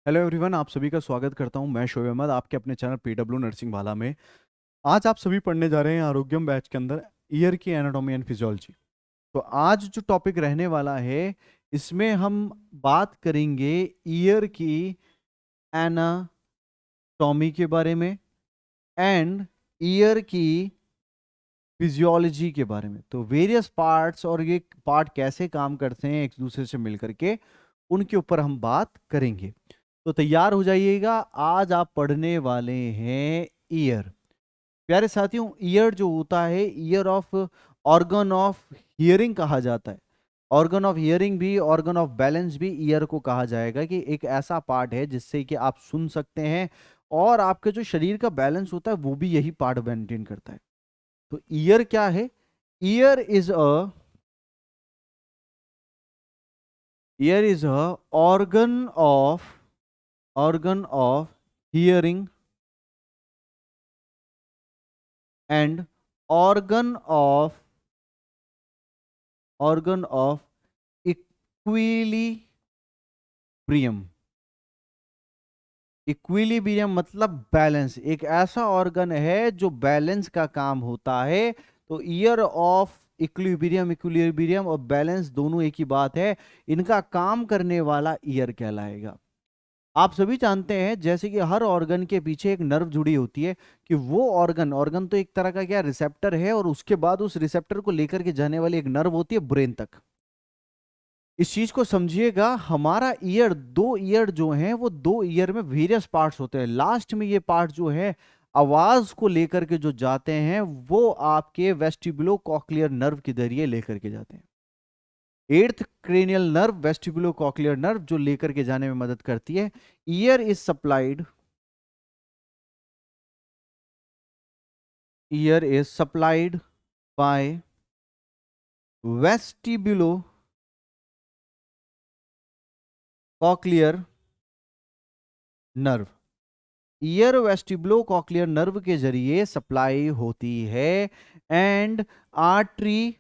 Hello everyone, आप सभी का स्वागत करता हूं। मैं शोएब अहमद, आपके अपने चैनल पीडब्ल्यू नर्सिंग वाला में। आज आप सभी पढ़ने जा रहे हैं आरोग्यम बैच के अंदर ईयर की एनाटॉमी एंड फिजियोलॉजी। तो आज जो टॉपिक रहने वाला है, इसमें हम बात करेंगे ईयर की एनाटॉमी के बारे में एंड ईयर की फिजियोलॉजी के बारे में। तो वेरियस पार्ट्स और ये पार्ट कैसे काम करते हैं एक दूसरे से मिलकर के, उनके ऊपर हम बात करेंगे। तो तैयार हो जाइएगा, आज आप पढ़ने वाले हैं ईयर। प्यारे साथियों, ईयर जो होता है, year of organ of hearing कहा जाता है। ऑर्गन ऑफ हियरिंग भी, ऑर्गन ऑफ बैलेंस भी ईयर को कहा जाएगा कि एक ऐसा पार्ट है जिससे कि आप सुन सकते हैं और आपके जो शरीर का बैलेंस होता है वो भी यही पार्ट मेंटेन करता है। तो ईयर क्या है? Ear is a year is a organ of hearing and organ of organ of equilibrium. Equilibrium मतलब बैलेंस। एक ऐसा ऑर्गन है जो बैलेंस का काम होता है। तो ईयर ऑफ इक्विलिब्रियम, इक्विलिब्रियम और बैलेंस दोनों एक ही बात है। इनका काम करने वाला ईयर कहलाएगा। आप सभी जानते हैं जैसे कि हर ऑर्गन के पीछे एक नर्व जुड़ी होती है, कि वो ऑर्गन ऑर्गन तो एक तरह का क्या रिसेप्टर है, और उसके बाद उस रिसेप्टर को लेकर के जाने वाली एक नर्व होती है ब्रेन तक। इस चीज को समझिएगा, हमारा ईयर, दो ईयर जो हैं वो दो ईयर में वेरियस पार्ट्स होते हैं। लास्ट में ये पार्ट जो है आवाज को लेकर के जो जाते हैं वो आपके वेस्टिबुलो कॉक्लियर नर्व के जरिए लेकर के जाते हैं। Eighth cranial nerve, vestibulocochlear nerve, जो लेकर के जाने में मदद करती है। Ear is supplied ear is supplied by vestibulocochlear nerve. Ear vestibulocochlear nerve के जरिए सप्लाई होती है। And artery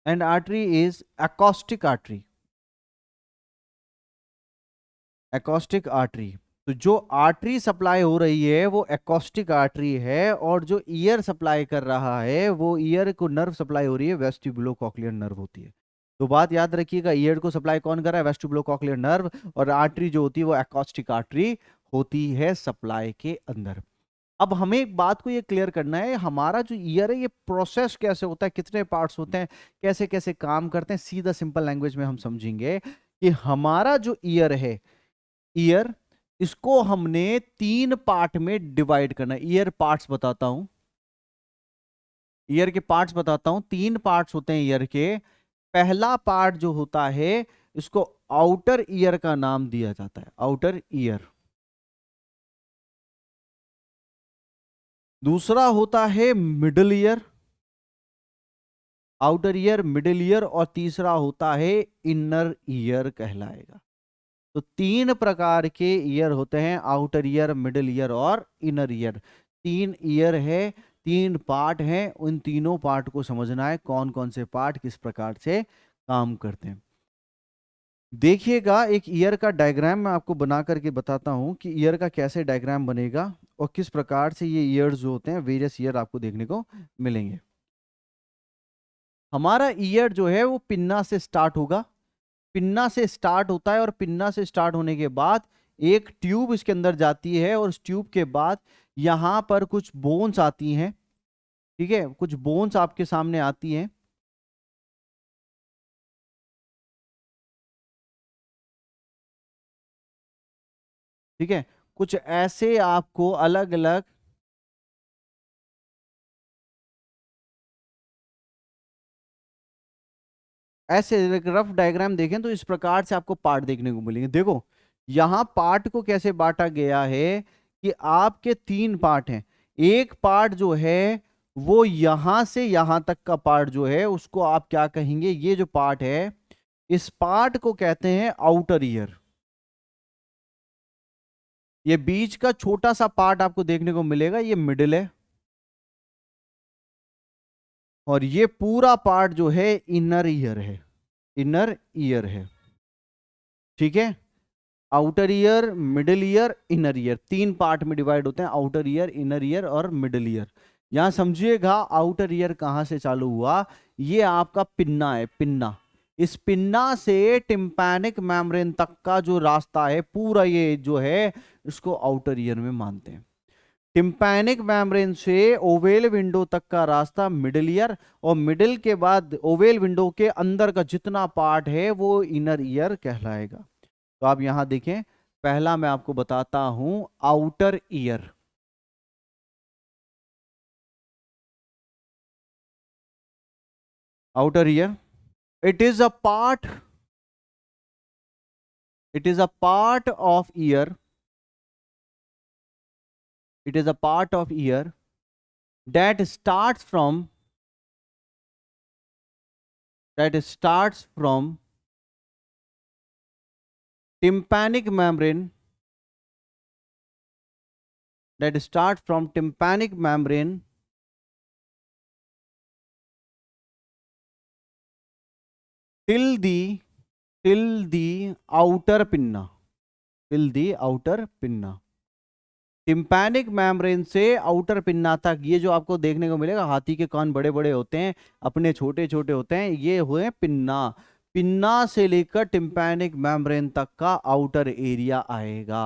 artery is acoustic artery. Acoustic artery, तो जो आर्टरी सप्लाई हो रही है वो एकॉस्टिक आर्टरी है, और जो ईयर सप्लाई कर रहा है वो ईयर को नर्व सप्लाई हो रही है, वेस्टिबुलो कॉक्लियर नर्व होती है। तो बात याद रखिएगा, ईयर को सप्लाई कौन कर रहा है? वेस्टिबुलो कॉक्लियर नर्व। और आर्टरी जो होती है वो एकॉस्टिक आर्टरी होती है सप्लाई के अंदर। अब हमें एक बात को ये क्लियर करना है, हमारा जो ईयर है ये प्रोसेस कैसे होता है, कितने पार्ट्स होते हैं, कैसे कैसे काम करते हैं। सीधा सिंपल लैंग्वेज में हम समझेंगे कि हमारा जो ईयर है, ईयर, इसको हमने तीन पार्ट में डिवाइड करना है। ईयर पार्ट्स बताता हूं, ईयर के पार्ट्स बताता हूं। तीन पार्ट्स होते हैं ईयर के। पहला पार्ट जो होता है इसको आउटर ईयर का नाम दिया जाता है, आउटर ईयर। दूसरा होता है middle ear, outer ear, middle ear, और तीसरा होता है इनर ईयर कहलाएगा। तो तीन प्रकार के ईयर होते हैं, आउटर ईयर, मिडिल ईयर और इनर ईयर। तीन ईयर है, तीन पार्ट हैं। उन तीनों पार्ट को समझना है, कौन कौन से पार्ट किस प्रकार से काम करते हैं। देखिएगा, एक ईयर का डायग्राम मैं आपको बना करके बताता हूं कि ईयर का कैसे डायग्राम बनेगा और किस प्रकार से ये ईयर्स जो होते हैं, वेरियस ईयर आपको देखने को मिलेंगे। हमारा ईयर जो है वो पिन्ना से स्टार्ट होगा, पिन्ना से स्टार्ट होता है, और पिन्ना से स्टार्ट होने के बाद एक ट्यूब इसके अंदर जाती है, और उस ट्यूब के बाद यहां पर कुछ बोन्स आती हैं। ठीक है, कुछ बोन्स आपके सामने आती हैं। ठीक है, कुछ ऐसे आपको अलग अलग, ऐसे रफ डायग्राम देखें तो इस प्रकार से आपको पार्ट देखने को मिलेंगे। देखो, यहां पार्ट को कैसे बांटा गया है कि आपके तीन पार्ट हैं। एक पार्ट जो है वो यहां से यहां तक का पार्ट जो है उसको आप क्या कहेंगे? ये जो पार्ट है, इस पार्ट को कहते हैं आउटर ईयर। ये बीच का छोटा सा पार्ट आपको देखने को मिलेगा, ये मिडिल है। और ये पूरा पार्ट जो है इनर ईयर है, इनर ईयर है। ठीक है, outer ear, middle ear, inner ear, 3 part में डिवाइड होते हैं, आउटर ईयर, इनर ईयर और मिडिल ईयर। यहां समझिएगा आउटर ईयर कहां से चालू हुआ, ये आपका पिन्ना है, पिन्ना। इस पिन्ना से टिम्पैनिक मेम्ब्रेन तक का जो रास्ता है पूरा, ये जो है इसको आउटर ईयर में मानते हैं। टिम्पैनिक मेम्ब्रेन से ओवेल विंडो तक का रास्ता मिडिल ईयर, और मिडिल के बाद ओवेल विंडो के अंदर का जितना पार्ट है वो इनर ईयर कहलाएगा। तो आप यहां देखें, पहला मैं आपको बताता हूं outer ear. Outer ear, it is a part, it is a part of year, it is a part of ear that starts from, that starts from tympanic membrane, that starts from tympanic membrane till the outer pinna, till the outer pinna। Tympanic membrane से outer pinna तक, ये जो आपको देखने को मिलेगा, हाथी के कान बड़े बड़े होते हैं, अपने छोटे छोटे होते हैं, ये हुए पिन्ना। पिन्ना से लेकर टिम्पैनिक मेम्ब्रेन तक का आउटर एरिया आएगा।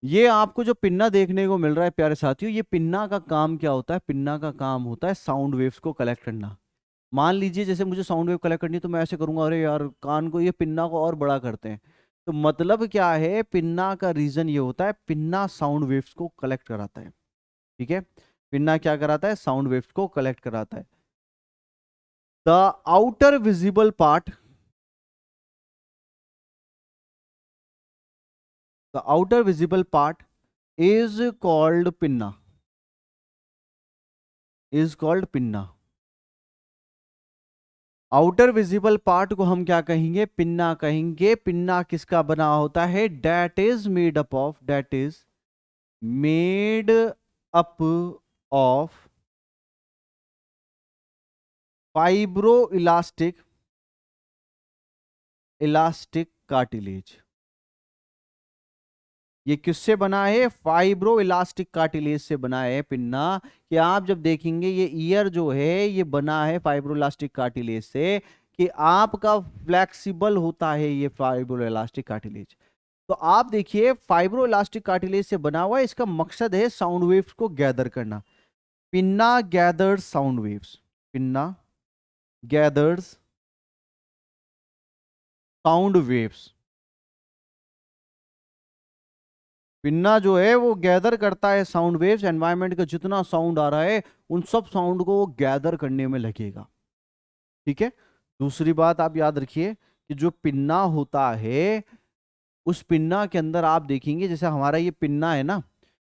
ये आपको जो पिन्ना देखने को मिल रहा है प्यारे साथियों, ये पिन्ना का काम क्या होता है? पिन्ना का काम होता है साउंड वेव्स को कलेक्ट करना। मान लीजिए जैसे मुझे साउंड वेव कलेक्ट करनी है, तो मैं ऐसे करूंगा, अरे यार कान को, ये पिन्ना को और बड़ा करते हैं। तो मतलब क्या है, पिन्ना का रीजन ये होता है, पिन्ना साउंड वेव्स को कलेक्ट कराता है। ठीक है, पिन्ना क्या कराता है? साउंड वेव्स को कलेक्ट कराता है। The outer visible part, the outer visible part is called pinna, is called pinna. Outer visible part को हम क्या कहेंगे? पिन्ना कहेंगे। पिन्ना किसका बना होता है? That is made up of, that is made up of fibro elastic, elastic cartilage. ये किससे बना है? फाइब्रो इलास्टिक कार्टिलेज से बना है पिन्ना। कि आप जब देखेंगे ये ईयर जो है ये बना है फाइब्रो इलास्टिक कार्टिलेज से, कि आपका फ्लेक्सिबल होता है ये फाइब्रो इलास्टिक कार्टिलेज। तो आप देखिए फाइब्रो इलास्टिक कार्टिलेज से बना हुआ है, इसका मकसद है साउंड वेव्स को गैदर करना। Pinna gathers sound waves, pinna gathers sound waves. Pinna जो है वो गैदर करता है साउंड वेव्स, एनवायरनमेंट का जितना साउंड आ रहा है उन सब साउंड को वो गैदर करने में लगेगा। ठीक है, दूसरी बात आप याद रखिए कि जो पिन्ना होता है, उस पिन्ना के अंदर आप देखेंगे, जैसे हमारा ये पिन्ना है ना,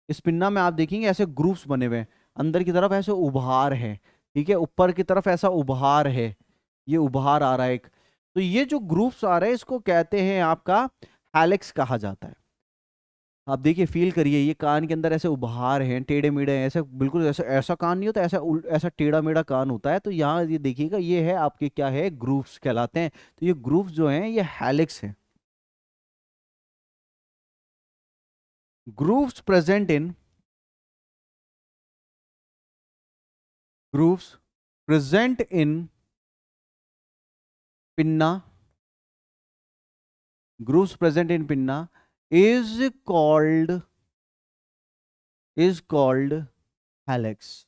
इस पिन्ना में आप देखेंगे ऐसे ग्रुप्स बने हुए हैं, अंदर की तरफ ऐसे उभार है। ठीक है, ऊपर की तरफ ऐसा उभार है, ये उभार आ रहा है एक। तो ये जो ग्रुप्स आ रहे हैं इसको कहते हैं आपका हैलिक्स कहा जाता है। आप देखिए, फील करिए, ये कान के अंदर ऐसे उभार हैं, टेढ़े मेढ़े हैं, ऐसे बिल्कुल ऐसा ऐसा कान नहीं होता, ऐसा ऐसा टेढ़ा मेढ़ा कान होता है। तो यहाँ ये देखिएगा, ये है आपके क्या है? ग्रूव्स कहलाते हैं। तो ये ग्रूव्स जो हैं ये हैलिक्स हैं। Grooves present in, grooves present in pinna, grooves present in pinna is called, is called helix.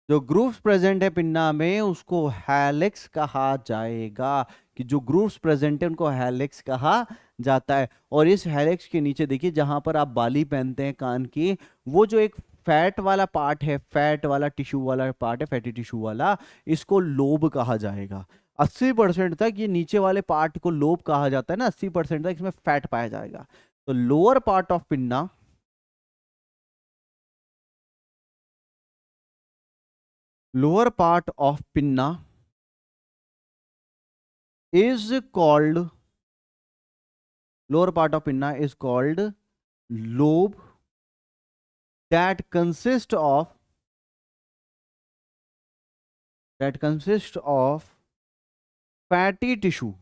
जो ग्रूव्स प्रेजेंट है पिन्ना में उसको हैलिक्स कहा जाएगा। कि जो ग्रूव्स प्रेजेंट है उनको हैलिक्स कहा जाता है। और इस हैलिक्स के नीचे देखिए, जहां पर आप बाली पहनते हैं कान की, वो जो एक फैट वाला पार्ट है, फैट वाला टिश्यू वाला पार्ट है, फैटी टिश्यू वाला, इसको लोब कहा जाएगा। 80% तक ये नीचे वाले पार्ट को लोब कहा जाता है ना, 80% तक इसमें फैट पाया जाएगा। तो lower part of pinna, lower part of pinna is called, lower part of pinna is called lobe, that consists of, that consists of fatty tissue,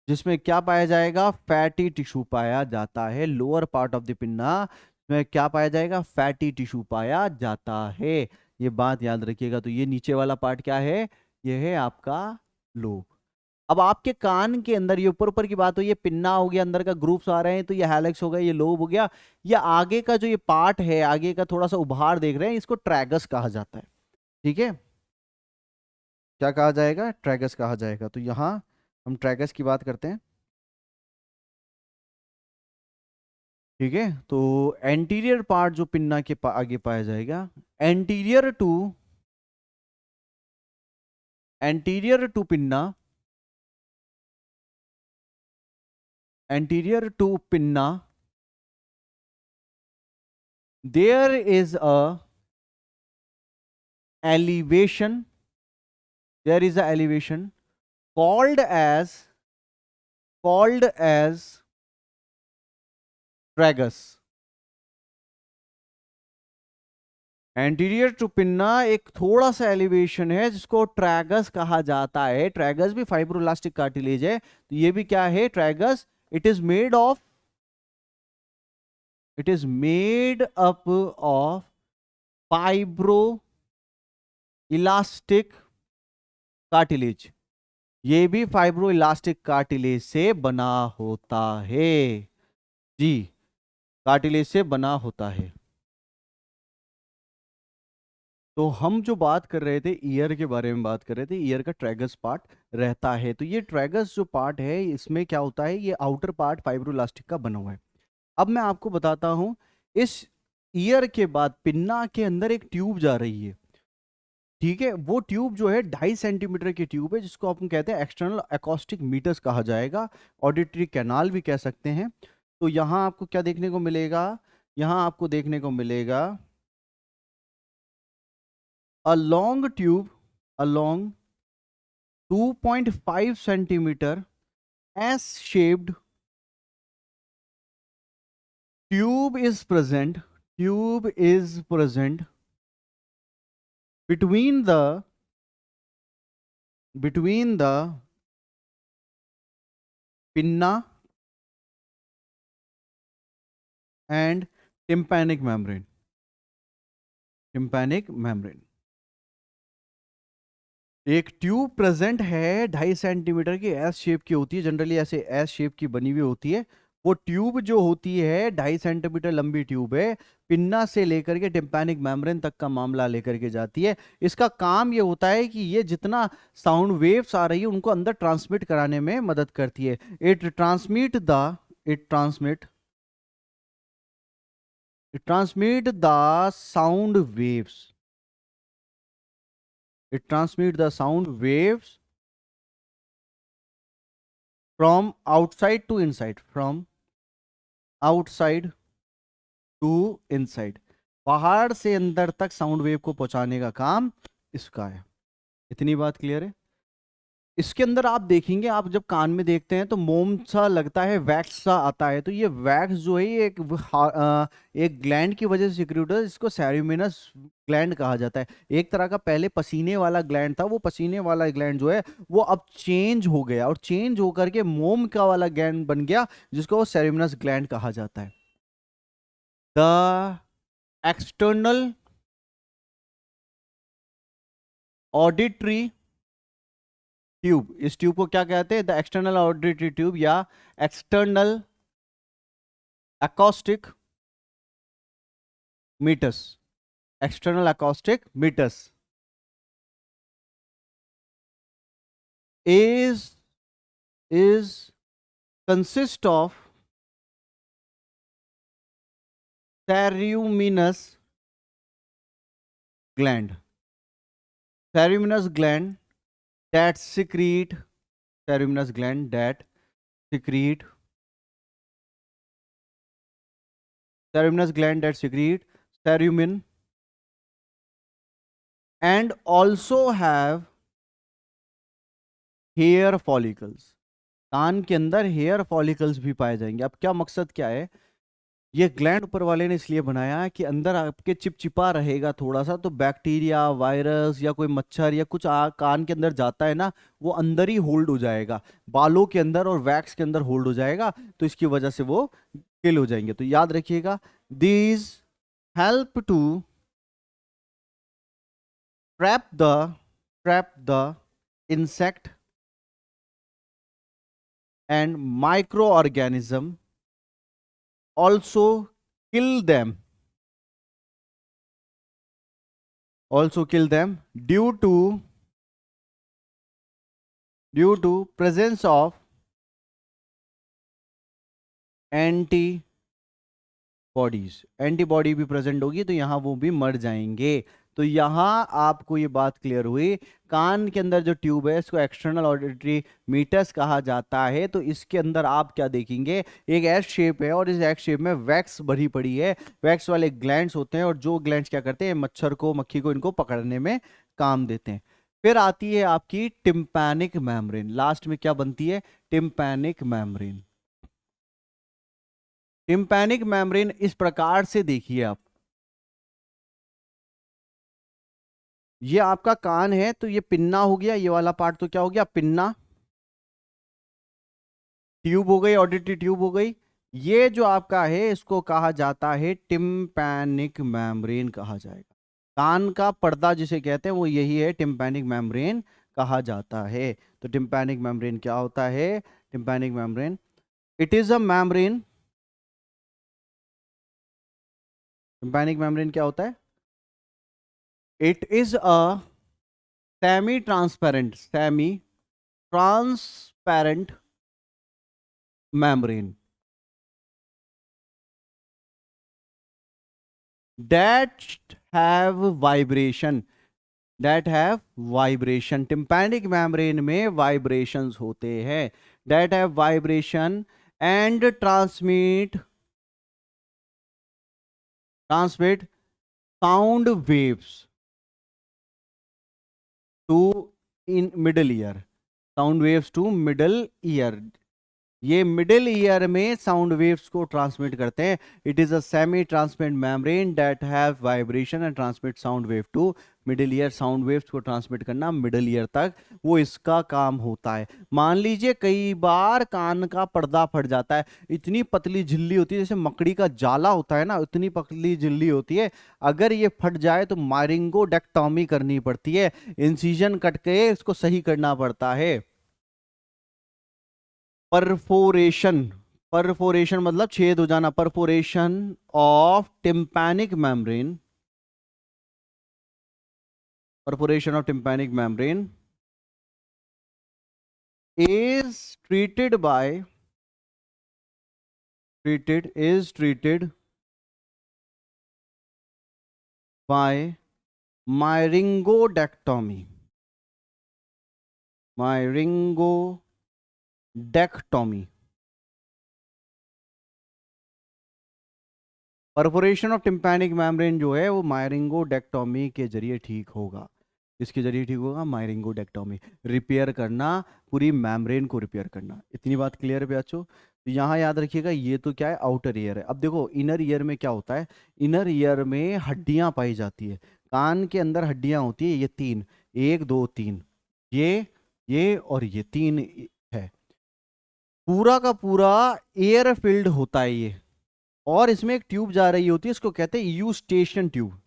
जिसमें क्या पाया जाएगा, फैटी टिश्यू पाया जाता है। Lower part of the pinna में क्या पाया जाएगा, फैटी टिश्यू पाया जाता है। ये बात याद रखिएगा। तो ये नीचे वाला पार्ट क्या है, ये है आपका लोब। अब आपके कान के अंदर ये ऊपर ऊपर की बात हुई, ये पिन्ना हो गया, अंदर का ग्रूव्स आ रहे हैं, तो ये हैलेक्स हो गया, ये लोब हो गया। ये आगे का जो ये पार्ट है, आगे का थोड़ा सा उभार देख रहे हैं, इसको ट्रैगस कहा जाता है। ठीक है, क्या कहा जाएगा, ट्रैगस कहा जाएगा। तो यहां हम ट्रैगस की बात करते हैं। ठीक है, तो एंटीरियर पार्ट जो पिन्ना के आगे पाया जाएगा, anterior to pinna, anterior to pinna, there is a elevation, there is a elevation called as tragus। Anterior to pinna एक थोड़ा सा एलिवेशन है जिसको ट्रैगस कहा जाता है। ट्रैगस भी फाइब्रोलास्टिक कार्टिलेज है, तो ये भी क्या है, tragus. It is made of, it is made up of fibro elastic cartilage. ये भी फाइब्रो इलास्टिक कार्टिलेज से बना होता है जी, कार्टिलेज से बना होता है। तो हम जो बात कर रहे थे ईयर के बारे में बात कर रहे थे, ईयर का ट्रैगस पार्ट रहता है। तो ये ट्रैगस जो पार्ट है, इसमें क्या होता है, ये आउटर पार्ट फाइब्रोलास्टिक का बना हुआ है। अब मैं आपको बताता हूं, इस ईयर के बाद पिन्ना के अंदर एक ट्यूब जा रही है। ठीक है, वो ट्यूब जो है 2.5 सेंटीमीटर की ट्यूब है, जिसको अपन कहते हैं एक्सटर्नल एकॉस्टिक मीटर्स कहा जाएगा, ऑडिटरी कैनाल भी कह सकते हैं। तो यहां आपको क्या देखने को मिलेगा, यहां आपको देखने को मिलेगा a long tube, a long 2.5 centimeter S shaped tube is present, tube is present between the pinna and tympanic membrane, tympanic membrane। एक ट्यूब प्रेजेंट है 2.5 सेंटीमीटर की, एस शेप की होती है, जनरली ऐसे एस शेप की बनी हुई होती है। वो ट्यूब जो होती है 2.5 सेंटीमीटर लंबी ट्यूब है, पिन्ना से लेकर के टिम्पैनिक मेम्ब्रेन तक का मामला लेकर के जाती है। इसका काम ये होता है कि ये जितना साउंड वेव्स आ रही है उनको अंदर ट्रांसमिट कराने में मदद करती है। It transmit the it transmit it transmit the sound waves, it transmits the sound waves from outside to inside, from outside to inside। बाहर से अंदर तक साउंड वेव को पहुंचाने का काम इसका है। इतनी बात क्लियर है। इसके अंदर आप देखेंगे, आप जब कान में देखते हैं तो मोम सा लगता है, वैक्स सा आता है। तो ये वैक्स जो है ये एक ग्लैंड की वजह से सिक्रीट होता है, जिसको सेरेमिनस ग्लैंड कहा जाता है। एक तरह का पहले पसीने वाला ग्लैंड था, वो पसीने वाला ग्लैंड जो है वो अब चेंज हो गया, और चेंज होकर के मोम का वाला ग्लैंड बन गया, जिसको सेरेमिनस ग्लैंड कहा जाता है। द एक्सटर्नल ऑडिटरी ट्यूब, इस ट्यूब को क्या कहते हैं, द एक्सटर्नल ऑडिटरी ट्यूब या external acoustic meters, external acoustic meters is consist of ceruminous gland, ceruminous gland that secrete, ceruminous gland that secrete, ceruminous gland that secrete cerumen and also have hair follicles. कान के अंदर hair follicles भी पाए जाएंगे। अब क्या मकसद क्या है, ये ग्लैंड ऊपर वाले ने इसलिए बनाया है कि अंदर आपके चिपचिपा रहेगा थोड़ा सा, तो बैक्टीरिया, वायरस या कोई मच्छर या कुछ कान के अंदर जाता है ना, वो अंदर ही होल्ड हो जाएगा, बालों के अंदर और वैक्स के अंदर होल्ड हो जाएगा, तो इसकी वजह से वो किल हो जाएंगे। तो याद रखिएगा, these help to trap the trap the insect and microorganism, also kill them, also kill them due to presence of antibodies. Antibody भी प्रेजेंट होगी तो यहां वो भी मर जाएंगे। तो यहां आपको ये बात क्लियर हुई, कान के अंदर जो ट्यूब है इसको एक्सटर्नल ऑडिटरी मीटस कहा जाता है। तो इसके अंदर आप क्या देखेंगे, एक एस शेप है और इस एस शेप में वैक्स भरी पड़ी है, वैक्स वाले ग्लैंड्स होते हैं, और जो ग्लैंड्स क्या करते हैं, मच्छर को, मक्खी को, इनको पकड़ने में काम देते हैं। फिर आती है आपकी टिम्पैनिक मेम्ब्रेन, लास्ट में क्या बनती है, टिम्पैनिक मेम्ब्रेन। टिम्पैनिक मेम्ब्रेन इस प्रकार से देखिए आप, ये आपका कान है तो ये पिन्ना हो गया, ये वाला पार्ट तो क्या हो गया, पिन्ना, ट्यूब हो गई, ऑडिटरी ट्यूब हो गई। ये जो आपका है इसको कहा जाता है टिम्पैनिक मेम्ब्रेन कहा जाएगा। कान का पर्दा जिसे कहते हैं वो यही है, टिम्पैनिक मेम्ब्रेन कहा जाता है। तो टिम्पैनिक मेम्ब्रेन क्या होता है, tympanic membrane, it is a membrane, tympanic membrane क्या होता है, it is a semi transparent membrane that have vibration, that have vibration, tympanic membrane में vibrations होते हैं, that have vibration and transmit sound waves to in middle ear, sound waves to middle ear। ये middle ear में sound waves को transmit करते हैं। It is a semi transmit membrane that have vibration and transmit sound wave to middle ear. Sound waves को transmit करना middle ear तक, वो इसका काम होता है। मान लीजिए कई बार कान का पर्दा फट जाता है, इतनी पतली झिल्ली होती है, जैसे मकड़ी का जाला होता है ना, इतनी पतली झिल्ली होती है, अगर ये फट जाए तो मायरिंगोडेक्टॉमी करनी पड़ती है, इंसिजन कट के इसको सही करना पड़ता है। परफोरेशन, परफोरेशन मतलब छेद हो जाना, perforation of tympanic membrane, perforation of tympanic membrane is treated by treated by myringodectomy, myringodectomy। Perforation of tympanic membrane जो है वो मायरिंगोडेक्टोमी के जरिए ठीक होगा। इसके जरिए ठीक होगा, मायरिंगोडेक्टोमी, रिपेयर करना, पूरी मेम्ब्रेन को रिपेयर करना। इतनी बात क्लियर है बच्चों। तो यहाँ याद रखिएगा, ये तो क्या है, आउटर ईयर है। अब देखो इनर ईयर में क्या होता है, इनर ईयर में हड्डियां पाई जाती है। कान के अंदर हड्डियां होती है, ये तीन, एक दो तीन, ये और ये तीन है, पूरा का पूरा एयर फिल्ड होता है ये। और इसमें एक ट्यूब जा रही होती है, इसको कहते हैं यूस्टेशन ट्यूब,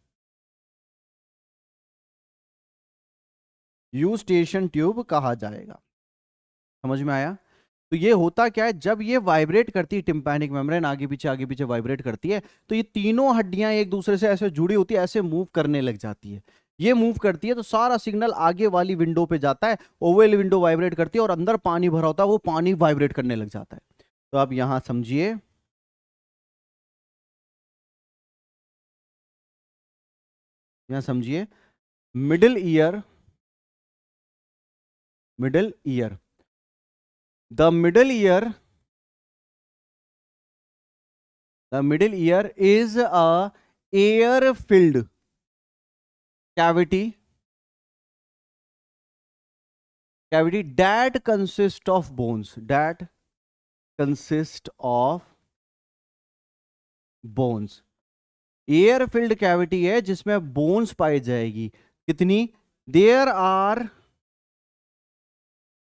यूस्टेशन ट्यूब कहा जाएगा। समझ में आया। तो ये होता क्या है, जब ये वाइब्रेट करती है टिम्पैनिक मेम्ब्रेन, आगे पीछे वाइब्रेट करती है, तो ये तीनों हड्डियां एक दूसरे से ऐसे जुड़ी होती है, ऐसे मूव करने लग जाती है। ये मूव करती है तो सारा सिग्नल आगे वाली विंडो पे जाता है, ओवल विंडो वाइब्रेट करती है, और अंदर पानी भरा होता है, वो पानी वाइब्रेट करने लग जाता है। तो आप यहां समझिए, यहां समझिए, middle ear, middle ear, the middle ear, the middle ear is a air filled cavity, cavity that consists of bones, that consist of bones. Air filled cavity है जिसमें बोन्स पाई जाएगी। कितनी? देयर आर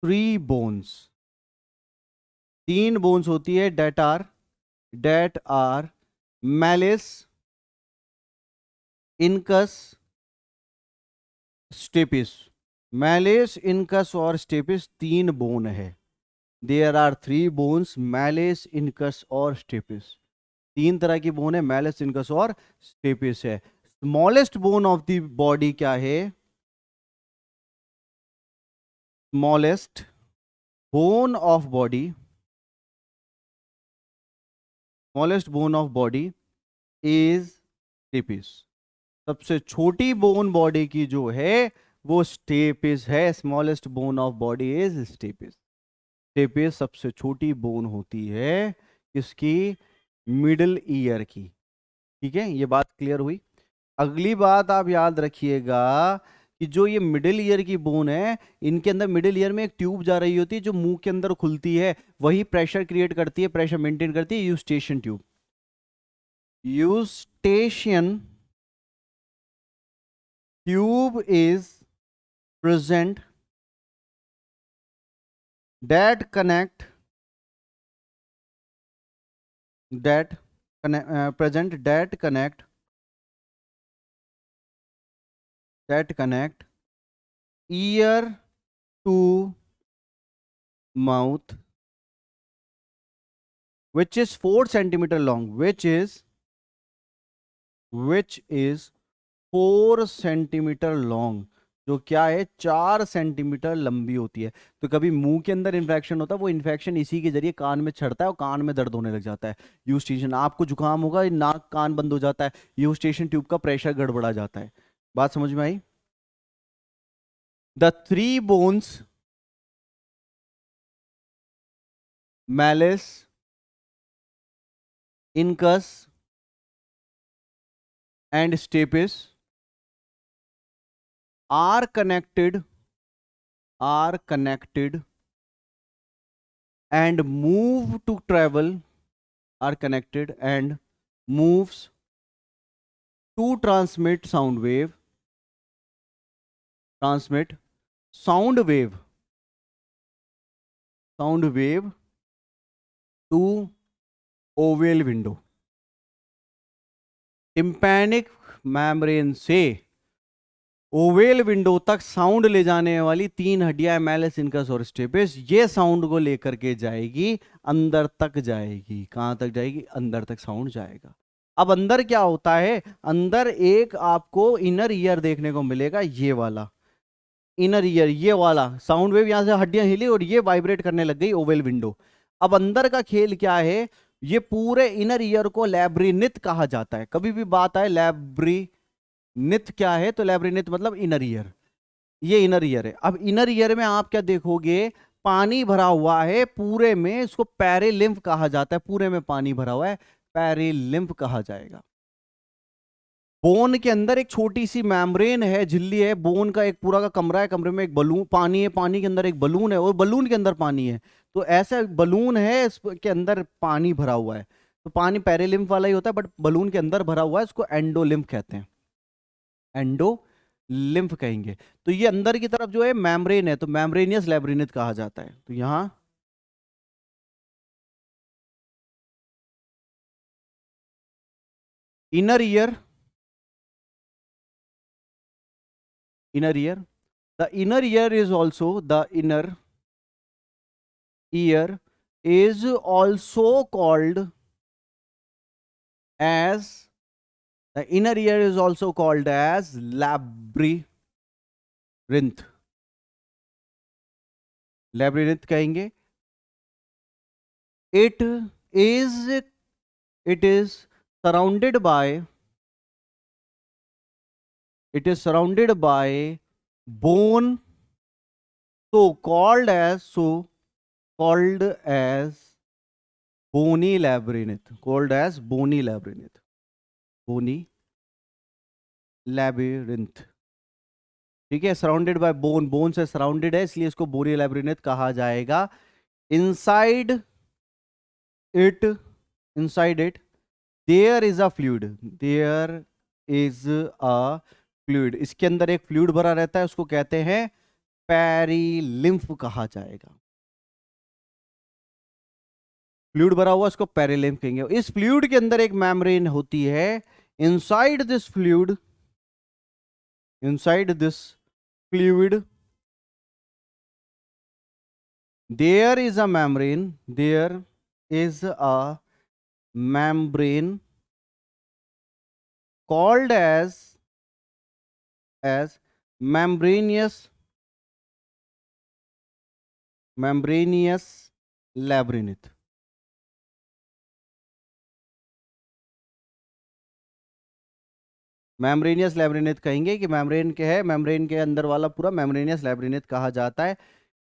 3 बोन्स, 3 बोन्स होती है। That are malleus, incus, stapes. Malleus, incus और stapes 3 bone है। There are 3 bones, malleus, incus और stapes. 3 तरह की बोन है, मैलिस, इनकस और स्टेपिस है। Smallest bone of the body क्या है? Smallest bone of body, smallest bone of body is stapes. सबसे छोटी बोन बॉडी की जो है वो स्टेपिस है। Smallest bone of body is stapes. Stapes सबसे छोटी बोन होती है किसकी? मिडिल ईयर की। ठीक है, ये बात क्लियर हुई। अगली बात आप याद रखिएगा कि जो ये मिडिल ईयर की बोन है, इनके अंदर मिडिल ईयर में एक ट्यूब जा रही होती है जो मुंह के अंदर खुलती है, वही प्रेशर क्रिएट करती है, प्रेशर मेंटेन करती है, Eustachian tube. Eustachian tube is present that connect that present that connect ear to mouth, which is 4 centimeter long, which is 4 centimetre long, जो क्या है 4 सेंटीमीटर लंबी होती है। तो कभी मुंह के अंदर इन्फेक्शन होता है, वो इन्फेक्शन इसी के जरिए कान में चढ़ता है और कान में दर्द होने लग जाता है। यूस्टेशन, आपको जुकाम होगा, नाक कान बंद हो जाता है, यूस्टेशन ट्यूब का प्रेशर गड़बड़ा जाता है। बात समझ में आई? The 3 bones malleus, incus and stapes are connected and move to travel, are connected and moves to transmit sound wave to oval window। Tympanic membrane से ओवेल विंडो तक साउंड ले जाने वाली 3 हड्डियां, मैलिस, इनकस और स्टेपिस, ये sound को लेकर के जाएगी, अंदर तक जाएगी। कहां तक जाएगी? अंदर तक साउंड जाएगा। अब अंदर क्या होता है? अंदर एक आपको इनर ईयर देखने को मिलेगा, ये वाला इनर ईयर, ये वाला साउंड वेव, यहां से हड्डियां हिली और ये वाइब्रेट करने लग गई ओवेल विंडो। अब अंदर का खेल क्या है? ये पूरे इनर ईयर को लैब्रिनिथ कहा जाता है। कभी भी बात आए लैब्रिनिथ क्या है, तो लैब्रिनिथ मतलब इनर ईयर, ये इनर ईयर है। अब इनर ईयर में आप क्या देखोगे? पानी भरा हुआ है पूरे में, इसको पेरिलिम्फ कहा जाता है। पूरे में पानी भरा हुआ है, पेरिलिम्फ कहा जाएगा। बोन के अंदर एक छोटी सी मेम्ब्रेन है, झिल्ली है, बोन का एक पूरा का कमरा है, कमरे में एक बलून, पानी है, पानी के अंदर एक बलून है और बलून के अंदर पानी है। तो ऐसा बलून है, इसके अंदर पानी भरा हुआ है, तो पानी पेरिलिम्फ वाला ही होता है, बट बलून के अंदर भरा हुआ है, इसको एंडोलिम्फ कहते हैं, एंडोलिम्फ कहेंगे। तो ये अंदर की तरफ जो है मेम्ब्रेन है, तो मेम्ब्रेनियस लैब्रिनिथ कहा जाता है। तो यहां inner ear, the inner ear is also called as labyrinth, कहेंगे। it is surrounded by bone, called as bony labyrinth, ठीक है। सराउंडेड बाय बोन से सराउंडेड है, इसलिए इसको बोनी लैब्रिनिथ कहा जाएगा। Inside it there is a fluid, there is a fluid, इसके अंदर एक फ्लूइड भरा रहता है, उसको कहते हैं पेरिलिम्फ कहा जाएगा। फ्लूइड भरा हुआ इसको पेरिलिम्फ कहेंगे। इस फ्लूइड के अंदर एक मेम्ब्रेन होती है। Inside this fluid, inside this fluid there is a membrane, there is a membrane called as membranous, membranous labyrinth। Membranous labyrinth कहेंगे कि मेम्ब्रेन के है, मेम्ब्रेन के अंदर वाला पूरा मेम्ब्रेनियस लैब्रिनिथ कहा जाता है।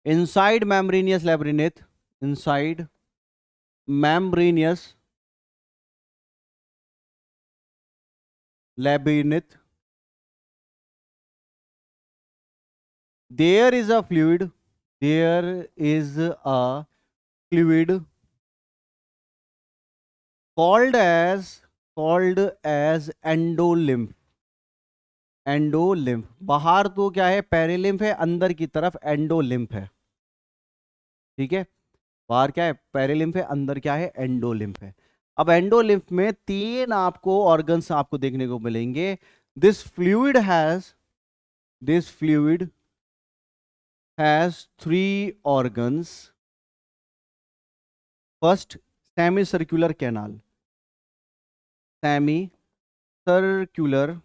Inside membranous labyrinth, inside membranous labyrinth there is a fluid, there is a fluid called as endolymph. Endolymph, बाहर तो क्या है पेरिलिम्फ है, अंदर की तरफ एंडोलिम्फ है। ठीक है, बाहर क्या है पेरिलिम्फ है, अंदर क्या है एंडोलिम्फ है। अब एंडोलिम्फ में तीन आपको ऑर्गन्स आपको देखने को मिलेंगे। This fluid has, this fluid has three organs. First, semi circular canal, semi circular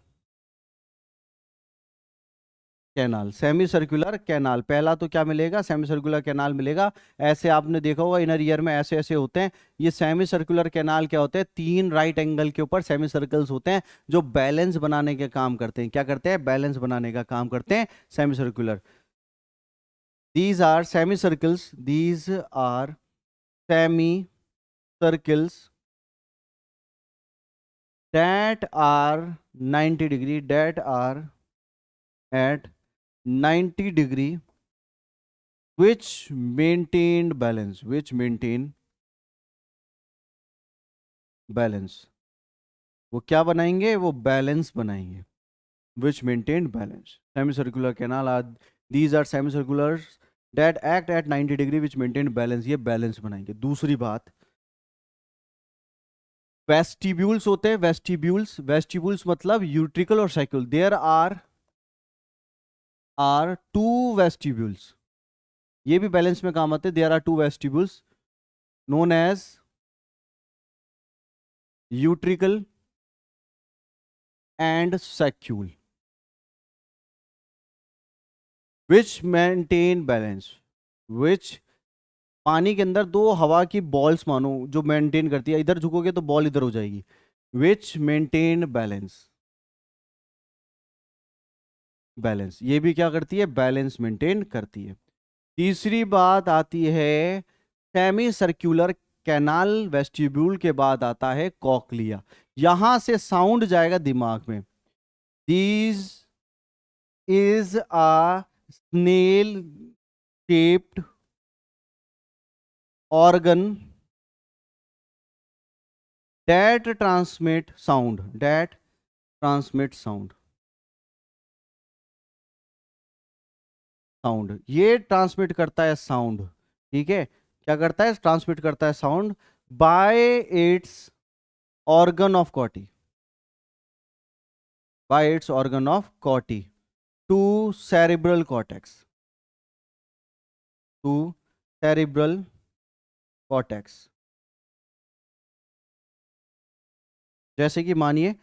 canal, semi circular canal. पहला तो क्या मिलेगा, सेमी सर्कुलर कैनाल मिलेगा। ऐसे आपने देखा होगा इनर ईयर में ऐसे ऐसे होते हैं। ये सेमी सर्कुलर कैनाल क्या होते हैं, तीन राइट एंगल के ऊपर सेमी सर्कल्स होते हैं जो बैलेंस बनाने के काम करते हैं। क्या करते हैं, बैलेंस बनाने का काम करते हैं semi circular. These are semi circles, these are semi circles that are 90 degree, that are at 90 degree, which maintained balance, which maintain balance। वो क्या बनाएंगे, वो बैलेंस बनाएंगे। which maintain balance, semicircular canal are, these are semicirculars that act at 90 degree which maintain balance, ये balance बनाएंगे। दूसरी बात, vestibules होते हैं, वेस्टिब्यूल्स, वेस्टिब्यूल्स मतलब यूट्रिकल और saccule. There are two vestibules, ये भी बैलेंस में काम आते हैं। There are two vestibules known as utricle and saccule which maintain balance, which पानी के अंदर दो हवा की बॉल्स मानो जो मेंटेन करती है, इधर झुकोगे तो बॉल इधर हो जाएगी। विच मेंटेन बैलेंस, बैलेंस ये भी क्या करती है, बैलेंस मेंटेन करती है। तीसरी बात आती है सेमी सर्कुलर कैनाल, वेस्टिब्यूल के बाद आता है कॉकलिया। यहां से साउंड जाएगा दिमाग में। These is a snail shaped organ that transmit sound, that transmit sound, sound ये ट्रांसमिट करता है साउंड। ठीक है, क्या करता है, ट्रांसमिट करता है sound bye it's organ of कॉटी, bye it's organ of कॉटी to cerebral cortex, to cerebral cortex. जैसे कि मानिए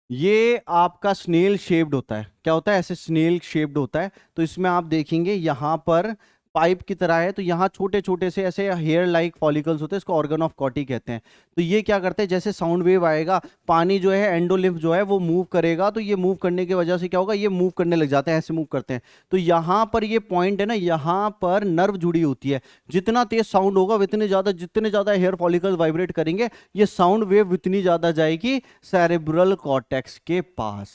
ये आपका स्नेल शेप्ड होता है, क्या होता है, ऐसे स्नेल शेप्ड होता है। तो इसमें आप देखेंगे यहां पर पाइप की तरह है, तो यहाँ छोटे छोटे से ऐसे हेयर लाइक फॉलिकल्स होते हैं, इसको ऑर्गन ऑफ कॉटी कहते हैं। तो ये क्या करते हैं, जैसे साउंड वेव आएगा, पानी जो है एंडोलिम्फ जो है वो मूव करेगा, तो ये मूव करने की वजह से क्या होगा, ये मूव करने लग जाते हैं, ऐसे मूव करते हैं। तो यहाँ पर ये पॉइंट है ना, यहाँ पर नर्व जुड़ी होती है। जितना तेज साउंड होगा उतने ज्यादा, जितने ज्यादा हेयर फॉलिकल्स वाइब्रेट करेंगे, ये साउंड वेव उतनी ज्यादा जाएगी सेरेब्रल कॉर्टेक्स के पास,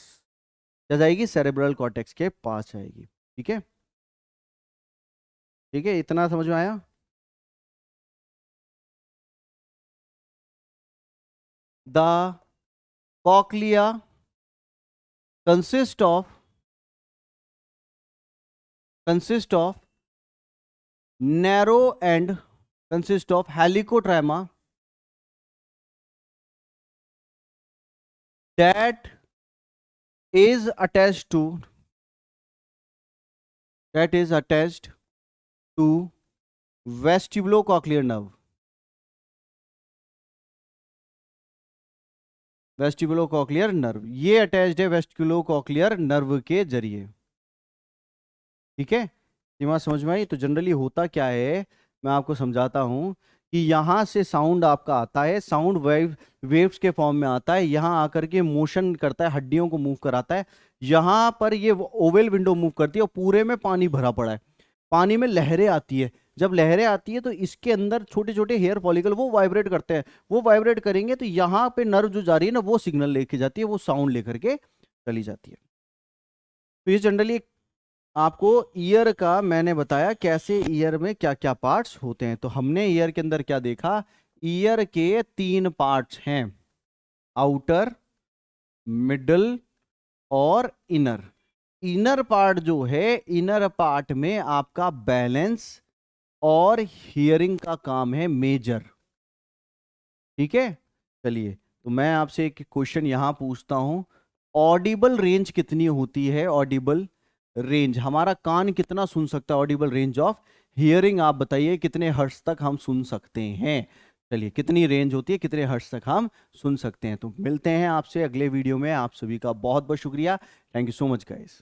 क्या जाएगी, सेरेब्रल कॉर्टेक्स के पास जाएगी। ठीक है, ठीक है, इतना समझ में आया। The cochlea consist of narrow and consist of helicotrema that is attached to vestibulocochlear nerve. Vestibulocochlear nerve, ये अटैच्ड है वेस्टिबुलोकॉक्लियर नर्व के जरिए। ठीक है, ये बात समझ में आई। तो जनरली होता क्या है, मैं आपको समझाता हूं कि यहां से साउंड आपका आता है, साउंड वेव्स के फॉर्म में आता है, यहां आकर के मोशन करता है, हड्डियों को मूव कराता है, यहां पर ये ओवल विंडो मूव करती है और पूरे में पानी भरा पड़ा है, पानी में लहरें आती है। जब लहरें आती है तो इसके अंदर छोटे छोटे हेयर फॉलिकल वो वाइब्रेट करते हैं, वो वाइब्रेट करेंगे तो यहाँ पे नर्व जो जा रही है ना वो सिग्नल लेके जाती है, वो साउंड लेकर के चली जाती है। तो ये जनरली आपको ईयर का मैंने बताया कैसे ईयर में क्या क्या पार्ट्स होते हैं। तो हमने ईयर के अंदर क्या देखा, ईयर के 3 पार्ट्स हैं, आउटर, मिडल और इनर। इनर पार्ट जो है, इनर पार्ट में आपका बैलेंस और हियरिंग का काम है मेजर। ठीक है, चलिए तो मैं आपसे एक क्वेश्चन यहां पूछता हूं, ऑडिबल रेंज कितनी होती है? ऑडिबल रेंज, हमारा कान कितना सुन सकता है? ऑडिबल रेंज ऑफ हियरिंग आप बताइए, कितने हर्ट्ज तक हम सुन सकते हैं? चलिए, कितनी रेंज होती है, कितने हर्ट्ज तक हम सुन सकते हैं? तो मिलते हैं आपसे अगले वीडियो में। आप सभी का बहुत बहुत शुक्रिया। Thank you so much guys.